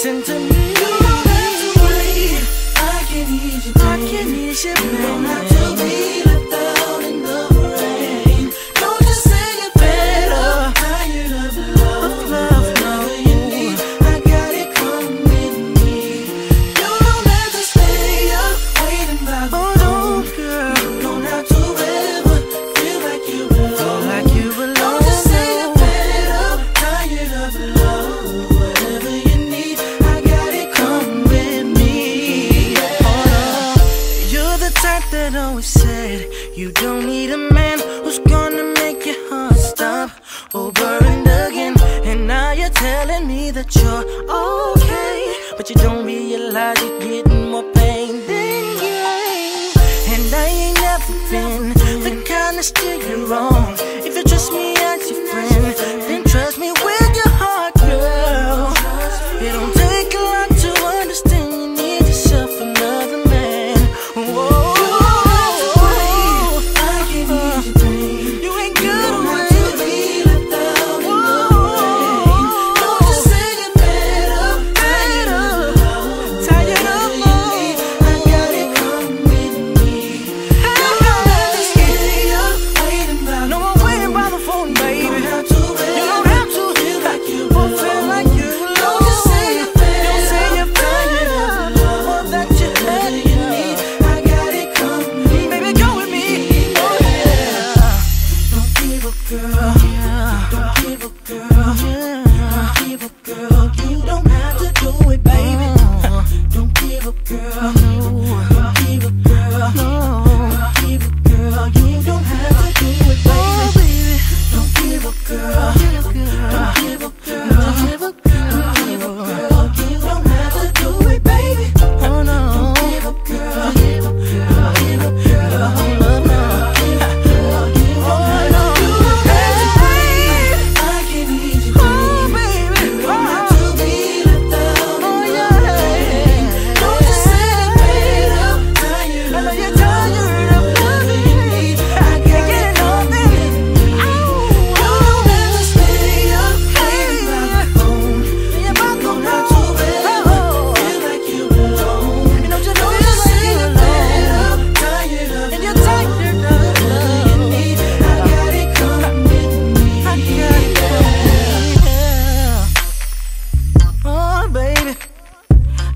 listen to me. You don't have to wait. I can ease your pain. I can ease your pain. You don't have to be left out in the rain. Don't just say you're fed up, tired of love. Whatever you need, I got it, come with me. You don't have to stay up waiting by the phone. Girl, you don't have to ever feel like you belong. Don't just say you're fed up, tired of love. Whatever you need, I got it, come with me. You're the type that always said you don't need a man who's gonna make your heart stop over and again. And now you're telling me that you're okay, but you don't realize you're getting more pain than gain. And I ain't never been the kind to steer you wrong. If you trust me as your friend, then trust me with your heart, girl. It don't take a lot to understand you need yourself another man. Whoa.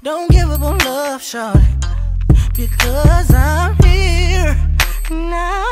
Don't give up on love, shawty, because I'm here now.